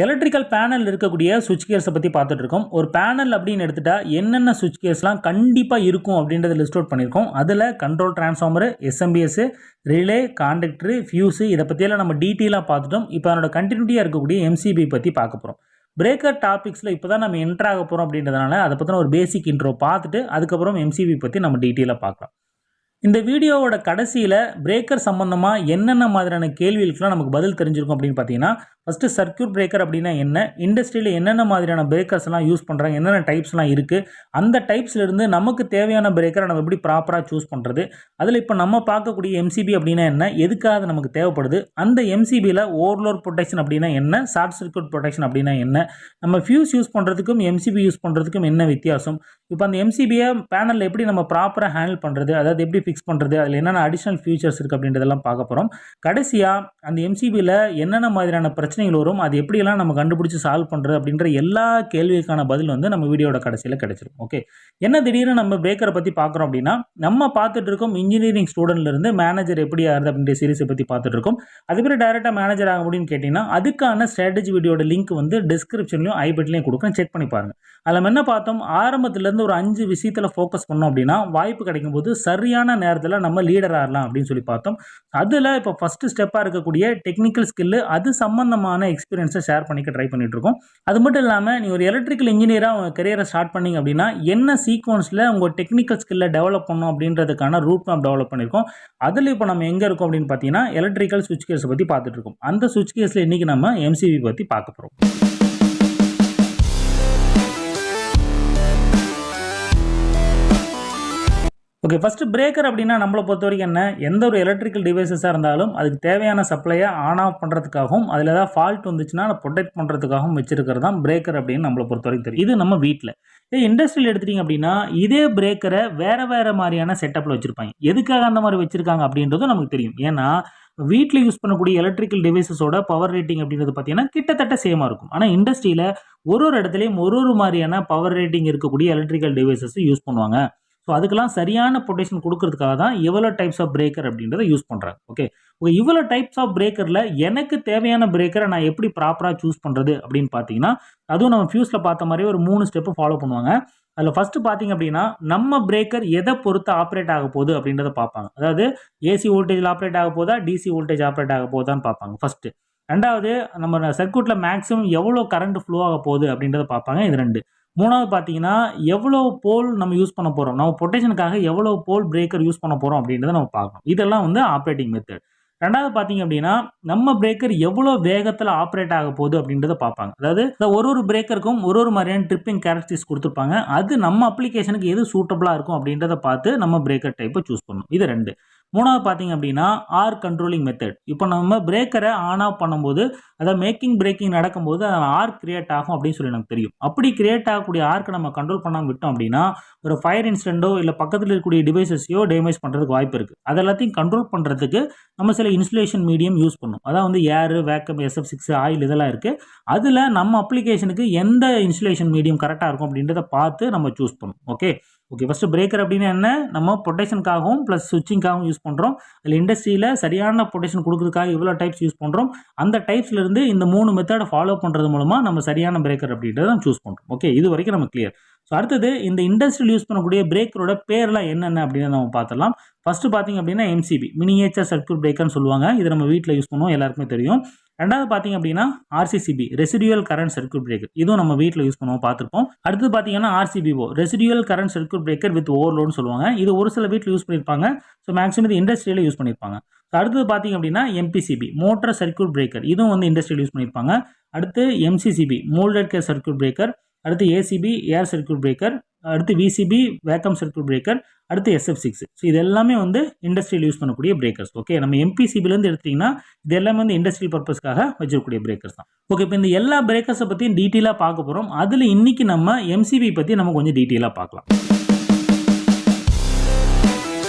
Electrical panel இருக்கக்கூடிய சுவிட்ச் கியர்ஸை பற்றி பார்த்துட்டு இருக்கோம். ஒரு பேனல் அப்படின்னு எடுத்துட்டா என்னென்ன சுவிட்ச் கியர்ஸ்லாம் கண்டிப்பாக இருக்கும் அப்படின்றத லிஸ்ட் அவுட் பண்ணியிருக்கோம். அதில் control transformer, SMPS, relay, contactor, fuse இதை பற்றியெல்லாம் நம்ம டீட்டெயிலாக பார்த்துட்டோம். இப்போ அதனோட கண்டினியூட்டியாக இருக்கக்கூடிய எம்சிபி பற்றி பார்க்க போகிறோம். பிரேக்கர் டாபிக்ஸில் இப்போ தான் நம்ம என்ட்ரு ஆக போகிறோம் அப்படின்றதுனால அதை பற்றின ஒரு பேசிக் இன்ட்ரோ பார்த்துட்டு அதுக்கப்புறம் எம்சிபி பற்றி நம்ம டீட்டெயிலாக பார்க்கலாம். இந்த வீடியோவோட கடைசியில் பிரேக்கர் சம்பந்தமாக என்னென்ன மாதிரியான கேள்விகளுக்குலாம் நமக்கு பதில் தெரிஞ்சிருக்கும் அப்படின்னு பார்த்தீங்கன்னா, ஃபஸ்ட்டு சர்க்யூட் பிரேக்கர் அப்படின்னா என்ன, இண்டஸ்ட்ரியில் என்னென்ன மாதிரியான பிரேக்கர்ஸ்லாம் யூஸ் பண்ணுறாங்க, என்னென்ன டைப்ஸ்லாம் இருக்குது, அந்த டைப்ஸ்லேருந்து நமக்கு தேவையான பிரேக்கரை நம்ம எப்படி ப்ராப்பராக சூஸ் பண்ணுறது, அதில் இப்போ நம்ம பார்க்கக்கூடிய எம்சிபி அப்படின்னா என்ன, எதுக்காக நமக்கு தேவைப்படுது, அந்த எம்சிபியில் ஓவர்லோட் ப்ரொடெக்ஷன் அப்படின்னா என்ன, ஷார்ட் சர்க்யூட் ப்ரொடெக்ஷன் அப்படின்னா என்ன, நம்ம ஃபியூஸ் யூஸ் பண்ணுறதுக்கும் எம்சிபி யூஸ் பண்ணுறதுக்கும் என்ன வித்தியாசம், இப்போ அந்த எம்சிபியை பேனலில் எப்படி நம்ம ப்ராப்பராக ஹேண்டில் பண்ணுறது, அதாவது எப்படி ஃபிக்ஸ் பண்ணுறது, அதில் என்னென்ன அடிஷ்னல் ஃபியூச்சர்ஸ் இருக்குது அப்படின்றதெல்லாம் பார்க்க போகிறோம். கடைசியாக அந்த எம்சிபியில் என்னென்ன மாதிரியான பிரச்சனைகள் வரும், அது எப்படியெல்லாம் நம்ம கண்டுபிடிச்சி சால்வ் பண்ணுறது அப்படின்ற எல்லா கேள்விக்கான பதில் வந்து நம்ம வீடியோட கடைசியில் கிடைச்சிரும். ஓகே, என்ன திடீர்னு நம்ம பிரேக்கரை பற்றி பார்க்குறோம் அப்படின்னா, நம்ம பார்த்துட்டு இருக்கோம் இன்ஜினியரிங் ஸ்டூடெண்ட்லேருந்து மேனேஜர் எப்படி ஆகுது அப்படின்ற சீரிஸை பற்றி பார்த்துட்டு இருக்கோம். அதுக்கப்புறம் டேரெக்டாக மேனேஜர் ஆக முடியும்னு கேட்டிங்கன்னா, அதுக்கான ஸ்ட்ராட்டஜி வீடியோட லிங்க் வந்து டிஸ்கிரிப்ஷன்லையும் ஐபட்லையும் கொடுக்குறேன், செக் பண்ணி பாருங்கள். அதில் நம்ம என்ன பார்த்தோம், ஆரம்பத்துலேருந்து ஒரு 5 விஷயத்தில் ஃபோக்கஸ் பண்ணோம் அப்படின்னா வாய்ப்பு கிடைக்கும் போது சரியான நேரத்தில் நம்ம லீடர் ஆகலாம் அப்படின்னு சொல்லி பார்த்தோம். அதில் இப்போ ஃபஸ்ட்டு ஸ்டெப்பாக இருக்கக்கூடிய டெக்னிக்கல் ஸ்கில்லு, அது சம்மந்தமான எக்ஸ்பீரியன்ஸை ஷேர் பண்ணிக்க ட்ரை பண்ணிட்டு இருக்கோம். அது மட்டும் இல்லாமல் நீ ஒரு எலக்ட்ரிக்கல் இன்ஜினியராக உங்கள் கரியரை ஸ்டார்ட் பண்ணிங்க அப்படின்னா என்ன சீக்வன்ஸில் உங்கள் டெக்னிக்கல் ஸ்கில்லை டெவலப் பண்ணணும் அப்படின்றதுக்கான ரூட் மேப் டெவலப் பண்ணியிருக்கோம். அதில் இப்போ நம்ம எங்கே இருக்கோம் அப்படின்னு பார்த்தீங்கன்னா, எலக்ட்ரிக்கல் சுவிட்ச் கேர்ஸை பற்றி பார்த்துட்டு இருக்கோம். அந்த சுவிட்ச் கேர்ஸில் இன்றைக்கி நம்ம எம்சிபி பற்றி பார்க்க போகிறோம். ஓகே, ஃபஸ்ட்டு பிரேக்கர் அப்படின்னா நம்மளை பொறுத்த வரைக்கும் என்ன, எந்த ஒரு எலக்ட்ரிக்கல் டிவைசஸாக இருந்தாலும் அதுக்கு தேவையான சப்ளையை ஆன் ஆஃப் பண்ணுறதுக்காகவும் அதில் ஏதாவது ஃபால்ட் வந்துச்சுன்னா அதை ப்ரொடெக்ட் பண்ணுறதுக்காகவும் வச்சிருக்கிறது தான் பிரேக்கர் அப்படின்னு நம்மளை பொறுத்த வரைக்கும் தெரியும். இது நம்ம வீட்டில். இதே இண்டஸ்ட்ரியில் எடுத்துட்டிங்க அப்படின்னா இதே பிரேக்கரை வேறு மாதிரியான செட்டப்பில் வச்சுருப்பாங்க. எதுக்காக அந்த மாதிரி வச்சுருக்காங்க அப்படின்றதும் நமக்கு தெரியும். ஏன்னா வீட்டில் யூஸ் பண்ணக்கூடிய எலக்ட்ரிக்கல் டிவைசஸோட பவர் ரேட்டிங் அப்படின்றது பார்த்தீங்கன்னா கிட்டத்தட்ட சேமாக இருக்கும். ஆனால் இண்டஸ்ட்ரியில் ஒரு இடத்துலையும் ஒரு மாதிரியான பவர் ரேட்டிங் இருக்கக்கூடிய எலக்ட்ரிக்கல் டிவைசஸ் யூஸ் பண்ணுவாங்க. ஸோ அதுக்கெல்லாம் சரியான ப்ரொடெக்ஷன் கொடுக்கறதுக்காக தான் இவ்வளோ டைப்ஸ் ஆஃப் பிரேக்கர் அப்படின்றத யூஸ் பண்ணுறாங்க. ஓகே, இவ்வளோ டைப்ஸ் ஆஃப் பிரேக்கரில் எனக்கு தேவையான பிரேக்கரை நான் எப்படி ப்ராப்பராக சூஸ் பண்ணுறது அப்படின்னு பார்த்தீங்கன்னா, அதுவும் நம்ம ஃபியூஸில் பார்த்த மாதிரி ஒரு 3 ஸ்டெப்பு ஃபாலோ பண்ணுவாங்க. அதில் ஃபஸ்ட்டு பார்த்தீங்க அப்படின்னா, நம்ம பிரேக்கர் எதை பொறுத்து ஆப்ரேட் ஆக போகுது அப்படின்றத பார்ப்பாங்க. அதாவது ஏசி வோல்டேஜில் ஆப்ரேட் ஆக போதா, டிசி வோல்டேஜ் ஆப்ரேட் ஆக போதான்னு பார்ப்பாங்க ஃபஸ்ட்டு. ரெண்டாவது, நம்ம சர்க்யூட்டில் மேக்ஸிமம் எவ்வளோ கரண்ட் ஃப்ளோ ஆக போகுது அப்படின்றத பார்ப்பாங்க. இது 2. மூணாவது பார்த்தீங்கன்னா, எவ்வளோ போல் நம்ம யூஸ் பண்ண போகிறோம், நம்ம ப்ரொடெக்ஷனுக்காக எவ்வளோ போல் பிரேக்கர் யூஸ் பண்ண போகிறோம் அப்படின்றத நம்ம பார்க்கணும். இதெல்லாம் வந்து ஆப்ரேட்டிங் மெத்தட். ரெண்டாவது பார்த்தீங்க அப்படின்னா, நம்ம பிரேக்கர் எவ்வளோ வேகத்தில் ஆப்ரேட் ஆக போகுது அப்படின்றத பார்ப்பாங்க. அதாவது ஒரு பிரேக்கருக்கும் ஒரு மாதிரியான ட்ரிப்பிங் கேரக்டரிஸ்டிக்ஸ் கொடுத்துருப்பாங்க. அது நம்ம அப்ளிகேஷனுக்கு எது சூட்டபுளாக இருக்கும் அப்படின்றத பார்த்து நம்ம பிரேக்கர் டைப்பை சூஸ் பண்ணணும். இது 2. மூணாவது பார்த்தீங்க அப்படின்னா, ஆர் கண்ட்ரோலிங் மெத்தட். இப்போ நம்ம பிரேக்கரை ஆன் ஆஃப் பண்ணும்போது, அதாவது மேக்கிங் பிரேக்கிங் நடக்கும்போது ஆர் கிரியேட் ஆகும் அப்படின்னு சொல்லி எனக்கு தெரியும். அப்படி கிரியேட் ஆகக்கூடிய ஆர்க்கை நம்ம கண்ட்ரோல் பண்ணாமல் விட்டோம் அப்படின்னா ஒரு ஃபயர் இன்சிடென்ட்டோ இல்லை பக்கத்தில் இருக்கக்கூடிய டிவைசஸையோ டேமேஜ் பண்ணுறதுக்கு வாய்ப்பு இருக்குது. அது எல்லாத்தையும் கண்ட்ரோல் பண்ணுறதுக்கு நம்ம சில இன்சுலேஷன் மீடியம் யூஸ் பண்ணணும். அதாவது வந்து ஏர், வேக்கம், SF6, ஆயில் இதெல்லாம் இருக்குது. அதில் நம்ம அப்ளிகேஷனுக்கு எந்த இன்சுலேஷன் மீடியம் கரெக்டாக இருக்கும் அப்படின்றத பார்த்து நம்ம சூஸ் பண்ணணும். ஓகே, ஃபஸ்ட்டு பிரேக்கர் அப்படின்னா என்ன, நம்ம ப்ரொடெக்ஷனுக்காகவும் ப்ளஸ் ஸ்விட்சிங்காகவும் யூஸ் பண்ணுறோம். அதில் இண்டஸ்ட்ரியில் சரியான ப்ரொடெக்ஷன் கொடுக்குறதுக்காக இவ்வளோ டைப்ஸ் யூஸ் பண்ணுறோம். அந்த டைப்ஸ்லேருந்து இந்த 3 மெத்தடை ஃபாலோ பண்ணுறது மூலமாக நம்ம சரியான பிரேக்கர் அப்படின்றத சூஸ் பண்ணுறோம். ஓகே, இது வரைக்கும் நம்ம கிளியர். ஸோ அடுத்தது, இந்த இண்டஸ்ட்ரியில் யூஸ் பண்ணக்கூடிய பிரேக்கரோட பேர்லாம் என்னென்ன அப்படின்னு நம்ம பார்த்துடலாம். ஃபஸ்ட்டு பார்த்தீங்க அப்படின்னா எம்சிபி, மினியேச்சர் சர்க்யூட் பிரேக்கர்னு சொல்லுவாங்க. இது நம்ம வீட்டில் யூஸ் பண்ணுவோம், எல்லாருக்குமே தெரியும். ரெண்டாவது பார்த்தீங்க அப்படின்னா RCCB, residual current circuit breaker. இதுவும் நம்ம வீட்டில் யூஸ் பண்ணுவோம், பார்த்துருப்போம். அடுத்து பார்த்தீங்கன்னா RCBO, residual current circuit breaker with ஓவர்லோட்னு சொல்லுவாங்க. இது ஒரு சில வீட்டில் யூஸ் பண்ணியிருப்பாங்க. ஸோ மேக்ஸிமம் இது இண்டஸ்ட்ரியில் யூஸ் பண்ணியிருப்பாங்க. ஸோ அடுத்தது பார்த்தீங்க அப்படின்னா MPCB, மோட்டர் சர்க்யூட் பிரேக்கர். இதுவும் வந்து இண்டஸ்ட்ரியில் யூஸ் பண்ணியிருப்பாங்க. அடுத்து MCCB, moulded case circuit breaker. அடுத்து ACB, ஏர் சர்க்யூட் பிரேக்கர். அடுத்து VCB, வேக்கம் சர்க்யூட் பிரேக்கர். அடுத்து SF6. ஸோ இது எல்லாமே வந்து இண்டஸ்ட்ரியில் யூஸ் பண்ணக்கூடிய பிரேக்கர்ஸ். ஓகே, நம்ம MPCBலேருந்து எடுத்திங்கன்னா இது எல்லாமே வந்து இண்டஸ்ட்ரியல் பர்பஸ்க்காக வச்சிருக்கக்கூடிய பிரேக்கர்ஸ் தான். ஓகே, இப்போ இந்த எல்லா பிரேக்கர்ஸை பற்றியும் டீட்டெயிலாக பார்க்க போகிறோம். அதில் இன்றைக்கி நம்ம MCB பற்றி நம்ம கொஞ்சம் டீட்டெயிலாக பார்க்கலாம்.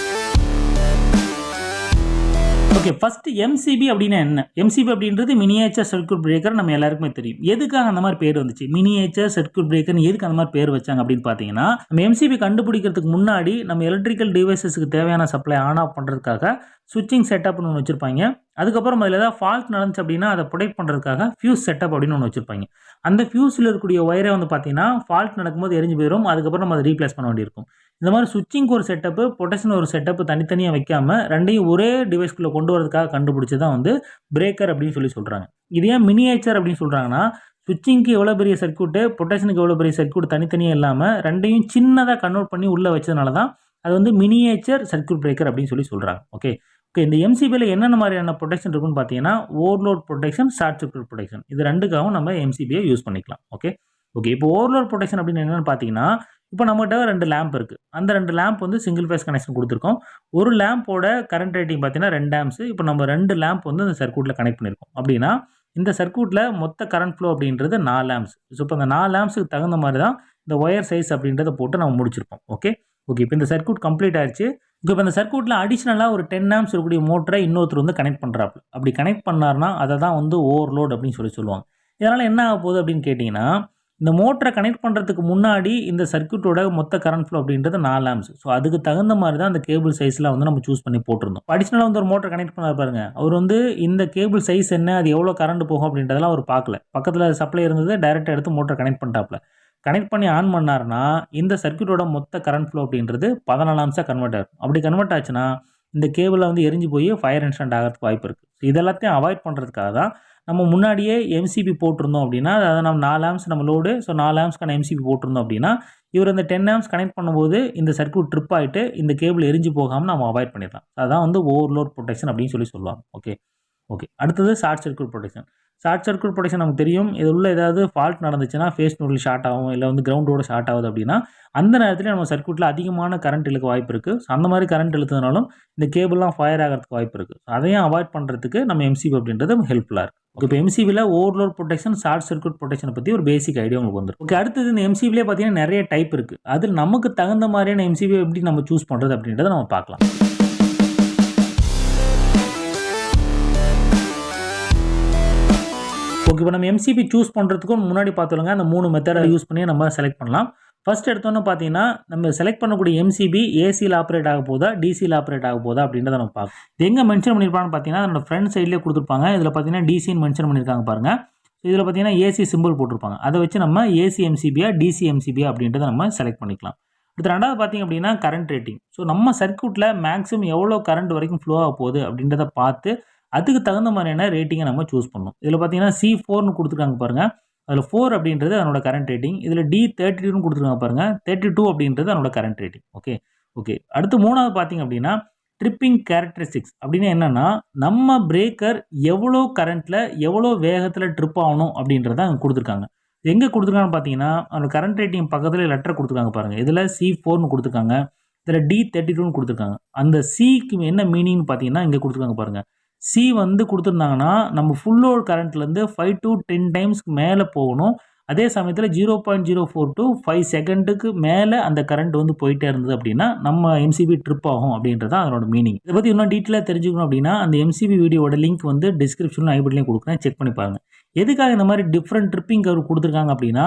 ஓகே, ஃபர்ஸ்ட் எம்சிபி அப்படின்னா என்ன? எம்சிபி அப்படின்றது மினியேச்சர் சர்க்யூட் பிரேக்கர். நம்ம எல்லாருக்குமே தெரியும். எதுக்காக அந்த மாதிரி பேர் வந்துச்சு, மினியேச்சர் சர்க்யூட் பிரேக்கர்னு எதுக்கு அந்த மாதிரி பேர் வச்சாங்க அப்படின்னு பார்த்தீங்கன்னா, நம்ம எம்சிபி கண்டுபிடிக்கிறதுக்கு முன்னாடி நம்ம எலக்ட்ரிக்கல் டிவைசஸ்க்கு தேவையான சப்ளை ஆன் ஆஃப் பண்ணுறதுக்காக ஸ்விட்சிங் செட்டப்னு ஒன்று வச்சுருப்பாங்க. அதுக்கப்புறம் அதில் ஏதாவது ஃபால்ட் நடந்துச்சு அப்படின்னா அதை ப்ரொடெக்ட் பண்ணுறதுக்காக ஃபியூஸ் செட்டப் அப்படின்னு ஒன்று வச்சுருப்பாங்க. அந்த ஃபியூஸில் இருக்கக்கூடிய ஒயரை வந்து பார்த்தீங்கன்னா ஃபால்ட் நடக்கும்போது எரிஞ்சு போயிடும். அதுக்கப்புறம் நம்ம அதை ரீப்ளேஸ் பண்ண வேண்டியிருக்கும். இந்த மாதிரி ஸ்விட்சிங்க்கு ஒரு செட்டப்பு, ப்ரொடெக்ஷன் ஒரு செட்டப்பு தனித்தனியாக வைக்காம ரெண்டையும் ஒரே டிவைஸ்க்குள்ளே கொண்டு வரதுக்காக கண்டுபிடிச்சி தான் வந்து பிரேக்கர் அப்படின்னு சொல்கிறாங்க. இது ஏன் மினியேச்சர் அப்படின்னு சொல்கிறாங்கன்னா, ஸ்விட்சிங்க்கு எவ்வளோ பெரிய சர்க்யூட்டு, ப்ரொடெக்ஷனுக்கு எவ்வளோ பெரிய சர்க்யூட் தனித்தனியாக இல்லாமல் ரெண்டையும் சின்னதாக கன்வெர்ட் பண்ணி உள்ளே வச்சதுனால தான் அது வந்து மினியேச்சர் சர்க்யூட் பிரேக்கர் அப்படின்னு சொல்கிறாங்க. ஓகே. இந்த எம்சிபியில் என்னென்ன மாதிரியான ப்ரொடெக்ஷன் இருக்குன்னு பார்த்தீங்கன்னா, overload protection, short circuit protection. இது ரெண்டுக்காகவும் நம்ம எம்சிபியை யூஸ் பண்ணிக்கலாம். ஓகே. இப்போ ஓவர்லோட் ப்ரொடெக்ஷன் அப்படின்னு என்னென்னு பார்த்தீங்கன்னா, இப்போ நம்மகிட்ட 2 லேம்ப் இருக்குது. அந்த 2 லேம்ப் வந்து சிங்கிள் ஃபேஸ் கனெக்ஷன் கொடுத்துருக்கோம். ஒரு லேம்போட கரண்ட் ரேட்டிங் பார்த்தீங்கன்னா 2 ஆம்ப்ஸ். இப்போ நம்ம 2 லேம்ப் வந்து இந்த சர்க்யூட்டில் கனெக்ட் பண்ணியிருக்கோம். அப்படின்னா இந்த சர்க்யூட்டில் மொத்த கரண்ட் ஃப்ளோ அப்படின்றது 4 ஆம்ப்ஸ். ஸோ இப்போ அந்த 4 ஆம்ப்ஸுக்கு தகுந்த மாதிரி தான் இந்த ஒயர் சைஸ் அப்படின்றத போட்டு நம்ம முடிச்சிருப்போம். ஓகே. இப்போ இந்த சர்க்யூட் கம்ப்ளீட் ஆயிடுச்சு. இப்போ இந்த சர்க்யூட்டில் அடிஷ்னலாக ஒரு 10 ஆம்ப்ஸ் இருக்கக்கூடிய மோட்டரை இன்னொருத்தர் வந்து கனெக்ட் பண்ணுறாப்புல. அப்படி கனெக்ட் பண்ணார்னா அதை தான் வந்து ஓவர்லோட் அப்படின்னு சொல்லுவாங்க. இதனால் என்ன ஆக போகுது அப்படின்னு கேட்டிங்கன்னா, இந்த மோட்டரை கனெக்ட் பண்ணுறதுக்கு முன்னாடி இந்த சர்க்யூட்டோட மொத்த கரண்ட் ஃப்ளோ அப்படின்றது 4 ஆம்ப்ஸ். ஸோ அதுக்கு தகுந்த மாதிரி தான் அந்த கேபிள் சைஸில் வந்து நம்ம சூஸ் பண்ணி போட்டிருந்தோம். அடிஷ்னலாக வந்து ஒரு மோட்டர் கனெக்ட் பண்ண பாருங்க, அவர் வந்து இந்த கேபிள் சைஸ் என்ன, அது எவ்வளோ கரண்ட் போகும் அப்படின்றதெல்லாம் அவர் பார்க்கல. பக்கத்தில் சப்ளை இருந்தது, டைரெக்டாக எடுத்து மோட்டர் கனெக்ட் பண்ணிட்டாப்ல. கனெக்ட் பண்ணி ஆன் பண்ணார்னா இந்த சர்க்யூட்டோட மொத்த கரண்ட் ஃப்ளோ அப்படின்றது 14 ஆம்ப்ஸாக கன்வெர்ட் ஆகும். அப்படி கன்வெர்ட் ஆச்சுன்னா இந்த கேபிளில் வந்து எரிஞ்சு போய் ஃபயர் இன்சிடென்ட் ஆகிறதுக்கு வாய்ப்பு இருக்குது. ஸோ இதெல்லாத்தையும் அவாய்ட் பண்ணுறதுக்காக தான் நம்ம முன்னாடியே எம்சிபி போட்டிருந்தோம் அப்படின்னா, அதாவது நம்ம 4 ஆம்ப்ஸ் நம்ம லோடு, ஸோ 4 ஆம்ப்ஸ்க்கான எம்சிபி போட்டிருந்தோம் அப்படின்னா, இவர் இந்த 10 ஆம்ப்ஸ் கனெக்ட் பண்ணும்போது இந்த சர்க்யூட் ட்ரிப் ஆகிட்டு இந்த கேபிள் எரிஞ்சு போகாமல் நம்ம அவாய்ட் பண்ணிடலாம். அதான் வந்து ஓவர்லோட் ப்ரொடெக்ஷன் அப்படின்னு சொல்லுவாங்க. ஓகே. அடுத்தது short circuit protection. Short circuit protection நமக்கு தெரியும். இது உள்ள ஏதாவது ஃபால்ட் நடந்துச்சுன்னா ஃபேஸ் நியூட்ரல் ஷார்ட் ஆகும், இல்லை வந்து கிரவுண்டோட ஷார்ட் ஆகுது அப்படின்னா அந்த நேரத்தில் நம்ம சர்க்யூட்டில் அதிகமான கரண்ட் இழுக்க வாய்ப்பு இருக்குது. ஸோ அந்த மாதிரி கரண்ட் இழுத்ததுனாலும் இந்த கேபிள்லாம் ஃபயர் ஆகிறதுக்கு வாய்ப்பு இருக்குது. அதையும் அவாய்ட் பண்ணுறதுக்கு நம்ம எம்சிபி அப்படின்றது ஹெல்ப்ஃபுல்லாக இருக்குது. இப்போ எம்சிபியில் ஓவர்லோட் ப்ரொடெக்ஷன், ஷார்ட் சர்க்யூட் ப்ரொடெக்ஷனை பற்றி ஒரு பேசிக் ஐடியா உங்களுக்கு வந்துடும். ஓகே. அடுத்தது இந்த எம்சிபிலே பார்த்தீங்கன்னா நிறைய டைப் இருக்குது. அதில் நமக்கு தகுந்த மாதிரியான எம்சிபி எப்படி நம்ம சூஸ் பண்ணுறது அப்படின்றத நம்ம பார்க்கலாம். ஓகே. இப்போ நம்ம எம்சிபி சூஸ் பண்ணுறதுக்கும் முன்னாடி பார்த்துருங்க, அந்த 3 மெத்தடை யூஸ் பண்ணி நம்ம செலக்ட் பண்ணலாம். ஃபர்ஸ்ட் எடுத்தோன்னு பார்த்தீங்கன்னா, நம்ம செலக்ட் பண்ணக்கூடிய எம்சிபி ஏசியில் ஆப்ரேட் ஆக போதா, டிசியில் ஆப்ரேட் ஆக போதா அப்படின்றத நம்ம பார்க்கலாம். இது எங்கே மென்ஷன் பண்ணியிருப்பான்னு பார்த்தீங்கன்னா, அதோட ஃப்ரண்ட் சைட்லேயே கொடுத்துருப்பாங்க. இதில் பார்த்தீங்கன்னா டிசின்னு மென்ஷன் பண்ணியிருக்காங்க பாருங்கள். இதில் பார்த்தீங்கன்னா ஏசி சிம்பிள் போட்டிருப்பாங்க. அதை வச்சு நம்ம ஏசி எம்சிபியா டிசி எம்சிபியா அப்படின்றத நம்ம செலக்ட் பண்ணிக்கலாம். அடுத்து ரெண்டாவது பார்த்தீங்க அப்படின்னா கரண்ட் ரேட்டிங். ஸோ நம்ம சர்க்யூட்டில் மேக்ஸிமம் எவ்வளோ கரண்ட் வரைக்கும் ஃப்ளோ ஆக போகுது அப்படின்றத பார்த்து அதுக்கு தகுந்த மாதிரியான ரேட்டிங்கை நம்ம சூஸ் பண்ணணும். இதில் பார்த்தீங்கன்னா C4ன்னு கொடுத்துருக்காங்க பாருங்கள். அதில் 4 அப்படின்றது அதனோட கரண்ட் ரேட்டிங். இதில் D32ன்னு கொடுத்துருக்காங்க பாருங்கள். 32 அப்படின்றது அதனோட கரண்ட் ரேட்டிங். ஓகே. அடுத்து மூணாவது பார்த்தீங்க அப்படின்னா ட்ரிப்பிங் கேரக்டரிஸ்டிக்ஸ் அப்படின்னு என்னென்னா, நம்ம பிரேக்கர் எவ்வளோ கரண்ட்டில் எவ்வளோ வேகத்தில் ட்ரிப் ஆகணும் அப்படின்றத அங்கே கொடுத்துருக்காங்க. எங்கே கொடுத்துருக்காங்கன்னு பார்த்தீங்கன்னா, அதோட கரண்ட் ரேட்டிங் பக்கத்தில் லெட்டர் கொடுத்துருக்காங்க பாருங்கள். இதில் C4ன்னு கொடுத்துருக்காங்க. இதில் D32ன்னு கொடுத்துருக்காங்க. அந்த Cக்கு என்ன மீனிங்னு பார்த்தீங்கன்னா இங்கே கொடுத்துருக்காங்க பாருங்கள். C வந்து கொடுத்துருந்தாங்கன்னா நம்ம ஃபுல் லோட் கரண்ட்லேருந்து 5 to 10 டைம்ஸ்க்கு மேலே போகணும். அதே சமயத்தில் 0.04 to 5 செகண்டுக்கு மேலே அந்த கரண்ட் வந்து போயிட்டே இருந்தது அப்படின்னா நம்ம எம்சிபி ட்ரிப் ஆகும் அப்படின்றது தான் அதனோட மீனிங். இதை பற்றி இன்னும் டீட்டெயிலாக தெரிஞ்சுக்கணும் அப்படின்னா அந்த எம்சிபி வீடியோட லிங்க் வந்து டிஸ்கிரிப்ஷனில் ஐபட்லையும் கொடுக்குறேன், செக் பண்ணி பாருங்கள். எதுக்காக இந்த மாதிரி டிஃப்ரெண்ட் ட்ரிப்பிங் கர்வ் கொடுத்துருக்காங்க அப்படின்னா,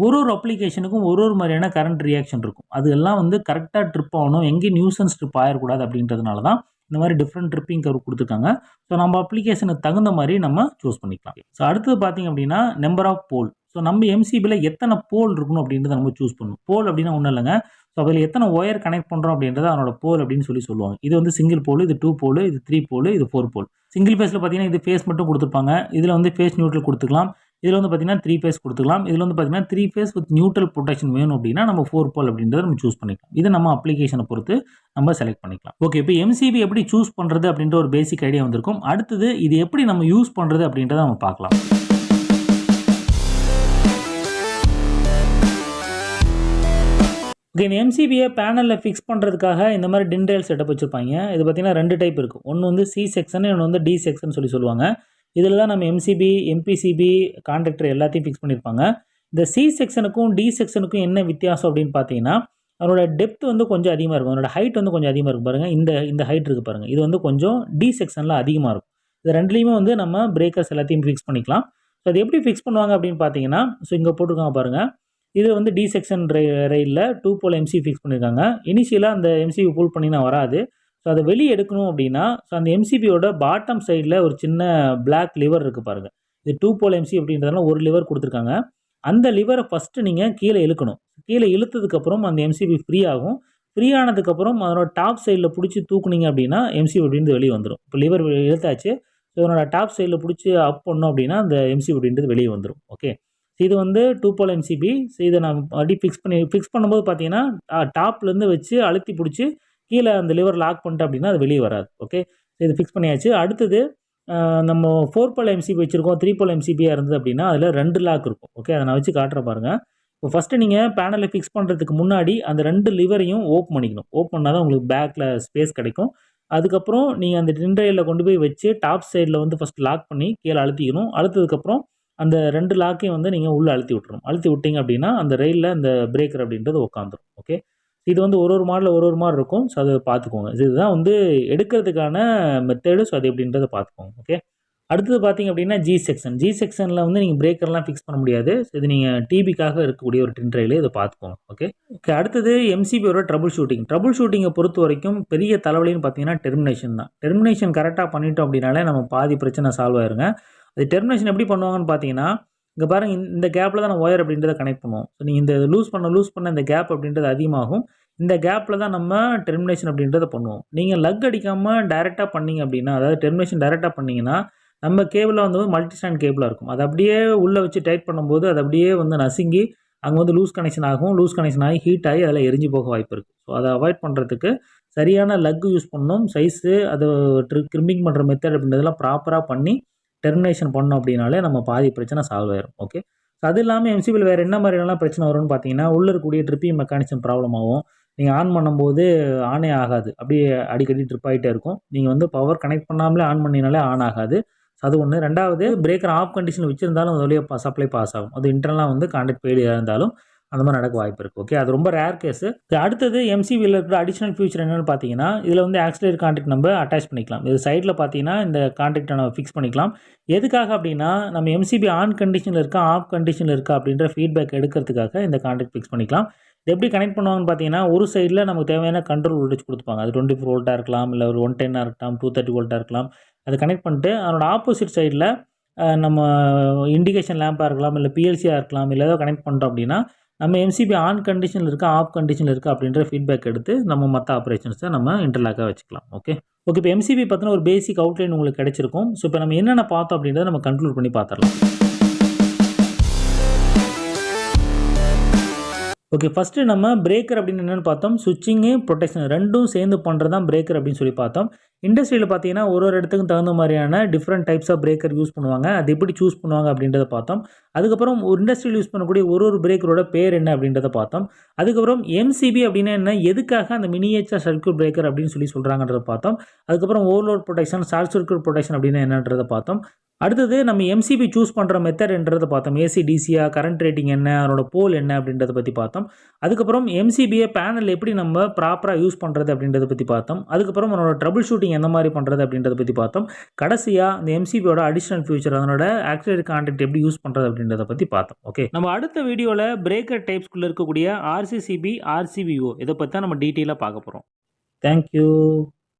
ஒரு அப்ளிகேஷனுக்கும் ஒரு மாதிரியான கரண்ட் ரியாக்ஷன் இருக்கும். அது எல்லாம் வந்து கரெக்டாக ட்ரிப் ஆகணும், எங்கேயும் நியூசன்ஸ் ட்ரிப் ஆகிடக்கூடாது அப்படின்றதுனால தான் இந்த மாதிரி டிஃப்ரெண்ட் ட்ரிப்பிங் கர்வ் கொடுத்துருக்காங்க. ஸோ நம்ம அப்ளிகேஷனுக்கு தகுந்த மாதிரி நம்ம சூஸ் பண்ணிக்கலாம். ஸோ அடுத்தது பார்த்தீங்க அப்படின்னா நம்பர் ஆஃப் போல். ஸோ நம்ம எம்சிபியில் எத்தனை போல் இருக்கணும் அப்படின்றத நம்ம சூஸ் பண்ணணும். போல் அப்படின்னா ஒன்றும் இல்லைங்க, ஸோ அதில் எத்தனை ஒயர் கனெக்ட் பண்ணுறோம் அப்படின்றத அதனோட போல் அப்படின்னு சொல்லுவாங்க. இது வந்து சிங்கிள் போல், இது 2 போல், இது 3 போல், இது 4 போல். சிங்கிள் ஃபேஸில் பார்த்தீங்கன்னா இது ஃபேஸ் மட்டும் கொடுத்துருப்பாங்க. இதில் வந்து ஃபேஸ் நியூட்ரல் கொடுத்துக்கலாம். இதில் வந்து பார்த்தீங்கன்னா 3 ஃபேஸ் கொடுத்துக்கலாம். இதில் வந்து பார்த்தீங்கன்னா 3 ஃபேஸ் வித் நியூட்ரல் ப்ரொடெக்ஷன் வேணும் அப்படின்னா நம்ம 4 போல் அப்படின்றத நம்ம சூஸ் பண்ணிக்கலாம். இது நம்ம அப்ளிகேஷனை பொறுத்து நம்ம செலக்ட் பண்ணிக்கலாம். ஓகே. இப்போ எம்சிபி எப்படி சூஸ் பண்ணுறது அப்படின்ற ஒரு பேசிக் ஐடியா வந்திருக்கும். அடுத்தது இது எப்படி நம்ம யூஸ் பண்ணுறது அப்படின்றத நம்ம பார்க்கலாம். ஓகே. இந்த எம்சிபியை பேனலில் ஃபிக்ஸ் பண்ணுறதுக்காக இந்த மாதிரி டின்ரேல் செட்டப் வச்சுருப்பாங்க. இது பார்த்தீங்கன்னா 2 டைப் இருக்குது. ஒன்று வந்து C செக்ஷன், இன்னொன்று வந்து D செக்ஷன் சொல்லுவாங்க. இதில் தான் நம்ம எம்சிபி, எம்பிசிபி, கான்ட்ராக்டர் எல்லாத்தையும் ஃபிக்ஸ் பண்ணியிருப்பாங்க. இந்த C செக்ஷனுக்கும் D செக்ஷனுக்கும் என்ன வித்தியாசம் அப்படின்னு பார்த்தீங்கன்னா, அதனோட டெப்த் வந்து கொஞ்சம் அதிகமாக இருக்கும். அதனோட ஹைட் வந்து கொஞ்சம் அதிகமாக இருக்கும் பாருங்கள். இந்த ஹைட் இருக்குது பாருங்கள். இது வந்து கொஞ்சம் D செக்ஷனில் அதிகமாக இருக்கும். இது ரெண்டுலேயுமே வந்து நம்ம பிரேக்கர்ஸ் எல்லாத்தையும் ஃபிக்ஸ் பண்ணிக்கலாம். ஸோ அது எப்படி ஃபிக்ஸ் பண்ணுவாங்க அப்படின்னு பார்த்தீங்கன்னா, ஸோ இங்கே போட்டிருக்காங்க பாருங்கள். இது வந்து D செக்ஷன் ரயிலில் 2 போல் எம்சிபி ஃபிக்ஸ் பண்ணியிருக்காங்க. இனிஷியலாக அந்த எம்சிபி புல் பண்ணினா வராது. ஸோ ஸோ அதை வெளியே எடுக்கணும் அப்படின்னா ஸோ அந்த எம்சிபியோட பாட்டம் சைடில் ஒரு சின்ன பிளாக் லிவர் இருக்குது பாருங்கள். இது 2 போல் எம்சி அப்படின்றதுனால ஒரு லிவர் கொடுத்துருக்காங்க. அந்த லிவரை ஃபஸ்ட்டு நீங்கள் கீழே இழுக்கணும். கீழே இழுத்ததுக்கப்புறம் அந்த எம்சிபி ஃப்ரீ ஆகும். ஃப்ரீ ஆனதுக்கப்புறம் அதனோட டாப் சைடில் பிடிச்சி தூக்குனீங்க அப்படின்னா எம்சிபி அப்படின்றது வெளியே வந்துடும். இப்போ லிவர் இழுத்தாச்சு. ஸோ இதனோட டாப் சைடில் பிடிச்சி அப் பண்ணோம் அப்படின்னா அந்த எம்சிபி அப்படின்றது வெளியே வந்துடும். ஓகே, இது வந்து 2 போல் எம்சிபி. ஸோ இதை நான் அப்படி ஃபிக்ஸ் பண்ணும்போது பார்த்தீங்கன்னா டாப்லேருந்து வச்சு அழுத்தி பிடிச்சி கீழே அந்த லிவர் லாக் பண்ணிட்டேன் அப்படின்னா அது வெளியே வராது. ஓகே, இது ஃபிக்ஸ் பண்ணியாச்சு. அடுத்தது நம்ம 4 போல் எம்சிபி வச்சுருக்கோம். 3 போல் எம்சிபியாக இருந்தது அப்படின்னா அதில் 2 லாக் இருக்கும். ஓகே, அதை நான் வச்சு காட்டுறேன் பாருங்கள். இப்போ ஃபஸ்ட்டு நீங்கள் பேனலை ஃபிக்ஸ் பண்ணுறதுக்கு முன்னாடி அந்த 2 லிவரையும் ஓப்பன் பண்ணிக்கணும். ஓப்பன் பண்ணால் தான் உங்களுக்கு பேக்கில் ஸ்பேஸ் கிடைக்கும். அதுக்கப்புறம் நீங்கள் அந்த டின் ரயிலில் கொண்டு போய் வச்சு டாப் சைடில் வந்து ஃபஸ்ட் லாக் பண்ணி கீழே அழுத்திக்கணும். அழுத்ததுக்கப்புறம் அந்த 2 லாக்கையும் வந்து நீங்கள் உள்ளே அழுத்தி விட்டுறணும். அழுத்தி விட்டிங்க அப்படின்னா அந்த ரயிலில் அந்த பிரேக்கர் அப்படின்றது உட்காந்துரும். ஓகே, இது வந்து ஒரு மாடலில் ஒரு மாதிரி இருக்கும். ஸோ அதை பார்த்துக்கோங்க. இதுதான் வந்து எடுக்கிறதுக்கான மெத்தடு. ஸோ அது எப்படின்றத பார்த்துக்கோங்க. ஓகே, அடுத்தது பார்த்தீங்க அப்படின்னா ஜி செக்ஷனில் வந்து நீங்கள் பிரேக்கர்லாம் ஃபிக்ஸ் பண்ண முடியாது. ஸோ இது நீங்கள் டிபிக்காக இருக்கக்கூடிய ஒரு டின் ரயில். இதை பார்த்துக்கோங்க. ஓகே, அடுத்தது எம்சிபியோட ட்ரபுள் ஷூட்டிங்கை பொறுத்த வரைக்கும் பெரிய தலைவலின்னு பார்த்தீங்கன்னா டெர்மினேஷன் தான். டெர்மினேஷன் கரெக்டாக பண்ணிட்டோம் அப்படின்னாலே நம்ம பாதி பிரச்சனை சால்வ் ஆயிருங்க. அது டெர்மினேஷன் எப்படி பண்ணுவாங்கன்னு பார்த்தீங்கன்னா, இங்கே பாருங்கள், இந்த கேப்பில் தான் நம்ம ஒயர் அப்படின்றத கனெக்ட் பண்ணுவோம். ஸோ நீங்கள் இந்த லூஸ் பண்ண இந்த கேப் அப்படின்றது அதிகமாகும். இந்த கேப்பில் தான் நம்ம டெர்மினேஷன் அப்படின்றத பண்ணுவோம். நீங்கள் லக் அடிக்காமல் டைரெக்டாக பண்ணிங்க அப்படின்னா, அதாவது டெர்மினேஷன் டைரெக்டாக பண்ணிங்கன்னா நம்ம கேபிளில் வந்து மல்டி ஸ்டாண்ட் கேபிளாக இருக்கும். அது அப்படியே உள்ளே வச்சு டைட் பண்ணும்போது அது அப்படியே வந்து நசுங்கி அங்கே வந்து லூஸ் கனெக்ஷன் ஆகும். லூஸ் கனெக்ஷன் ஆகி ஹீட் ஆகி அதில் எரிஞ்சு போக வாய்ப்பு இருக்குது. ஸோ அதை அவாய்ட் பண்ணுறதுக்கு சரியான லக் யூஸ் பண்ணணும். சைஸு அது கிரிம்பிங் பண்ணுற மெத்தட் அப்படின்றதெல்லாம் ப்ராப்பராக பண்ணி டெர்மினேஷன் பண்ணோம் அப்படின்னாலே நம்ம பாதி பிரச்சனை சால்வ் ஆயிரும். ஓகே, ஸோ அது இல்லாமல் எம்சிபியில் வேறு என்ன மாதிரிலாம் பிரச்சனை வரும்னு பார்த்தீங்கன்னா, உள்ளே இருக்கக்கூடிய ட்ரிப்பிங் மெக்கானிசம் ப்ராப்ளம் ஆகும். நீங்கள் ஆன் பண்ணும்போது ஆனே ஆகாது. அப்படியே அடிக்கடி ட்ரிப் ஆகிட்டே இருக்கும். நீங்கள் வந்து பவர் கனெக்ட் பண்ணாமலே ஆன் பண்ணினாலே ஆன் ஆகாது. அது ஒன்று. ரெண்டாவது, பிரேக்கர் ஆஃப் கண்டிஷனில் வச்சுருந்தாலும் அது வழியாக சப்ளை பாஸ் ஆகும். அது இன்டர்னலாக வந்து கான்டாக்ட் ஃபெயிலியர் இருந்தாலும் அந்த மாதிரி நடக்க வாய்ப்பு இருக்குது. ஓகே, அது ரொம்ப ரேர் கேஸு. அடுத்தது எம்சிபியில் இருக்கிற அடிஷனல் ஃபியூச்சர் என்னென்னு பார்த்தீங்கன்னா, இதில் வந்து ஆக்சிலரி கான்டாக்ட் நம்ம அட்டாச் பண்ணிக்கலாம். இது சைடில் பார்த்தீங்கன்னா இந்த கான்டாக்டை நம்ம ஃபிக்ஸ் பண்ணிக்கலாம். எதுக்காக அப்படின்னா, நம்ம எம்சிபி ஆன் கண்டிஷனில் இருக்கா ஆஃப் கண்டிஷனில் இருக்கா அப்படின்ற ஃபீட்பேக் எடுக்கிறதுக்காக இந்த கான்டாக்ட் ஃபிக்ஸ் பண்ணிக்கலாம். இது எப்படி கனெக்ட் பண்ணுவாங்கன்னு பார்த்தீங்கன்னா, ஒரு சைடில் நமக்கு தேவையான கண்ட்ரோல் வோல்டேஜ் கொடுத்துப்பாங்க. அது 24 வோல்ட்டாக இருக்கலாம், இல்லை ஒரு 110 இருக்கலாம், 230 வோல்ட்டாக இருக்கலாம். அதை கனெக்ட் பண்ணிட்டு அதனோட ஆப்போசிட் சைடில் நம்ம இண்டிகேஷன் லேம்பாக இருக்கலாம், இல்லை பிஎல்சியாக இருக்கலாம், இல்லை ஏதோ கனெக்ட் பண்ணிட்டோம் அப்படின்னா நம்ம எம்சிபி ஆன் கண்டிஷனில் இருக்கா ஆஃப் கண்டிஷனில் இருக்கா அப்படின்ற ஃபீட்பேக் எடுத்து நம்ம மற்ற ஆப்ரேஷன்ஸை நம்ம இன்டர்லாக்காக வச்சுக்கலாம். ஓகே, இப்போ எம்சிபி பற்றின ஒரு பேசிக் அவுட்லைன் உங்களுக்கு கிடைச்சிருக்கும். ஸோ இப்போ நம்ம என்னென்ன பார்த்தோம் அப்படின்றத நம்ம கன்க்ளூட் பண்ணி பார்த்துடலாம். ஓகே, ஃபஸ்ட்டு நம்ம பிரேக்கர் அப்படின்னு என்னென்னு பார்த்தோம். சுவிட்சிங்கு, ப்ரொடெக்ஷன் ரெண்டும் சேர்ந்து பண்ணுறது தான் பிரேக்கர் அப்படின்னு சொல்லி பார்த்தோம். இண்டஸ்ட்ரியில் பார்த்தீங்கன்னா ஒரு இடத்துக்கும் தகுந்த மாதிரியான different types of breaker use பண்ணுவாங்க. அது எப்படி சூஸ் பண்ணுவாங்க அப்படின்றத பார்த்தோம். அதுக்கப்புறம் ஒரு இண்டஸ்ட்ரியில் யூஸ் பண்ணக்கூடிய ஒரு பிரேக்கரோட பேர் என்ன அப்படின்றத பார்த்தோம். அதுக்கப்புறம் எம்சிபி அப்படின்னா என்ன, எதுக்காக அந்த மினியேச்சர் சர்க்யூட் பிரேக்கர் அப்படின்னு சொல்கிறாங்கன்றத பார்த்தோம். அதுக்கப்புறம் overload protection, short circuit protection அப்படின்னா என்னன்றதை பார்த்தோம். அடுத்தது நம்ம எம்சிபி சூஸ் பண்ணுற மெத்தட்ன்றதை பார்த்தோம். ஏசி டிசியா, கரண்ட் ரேட்டிங் என்ன, அதனோட போல் என்ன அப்படின்றத பற்றி பார்த்தோம். அதுக்கப்புறம் எம்சிபியை பேனல் எப்படி நம்ம ப்ராப்பராக யூஸ் பண்ணுறது அப்படின்றத பற்றி பார்த்தோம். அதுக்கப்புறம் அதனோட ட்ரபிள் ஷூட்டிங் எந்த மாதிரி பண்ணுறது அப்படின்றத பற்றி பார்த்தோம். கடைசியாக இந்த எம்சிபியோட அடிஷனல் ஃபியூச்சர், அதனோட ஆக்சிலரி கான்டாக்ட் எப்படி யூஸ் பண்ணுறது அப்படின்றத பற்றி பார்த்தோம். ஓகே, நம்ம அடுத்த வீடியோவில் பிரேக்கர் டைப்ஸ்குள்ளே இருக்கக்கூடிய ஆர்சிசிபி, ஆர்சிபிஓ இதை பற்றி தான் நம்ம டீட்டெயிலாக பார்க்க போகிறோம். தேங்க்யூ.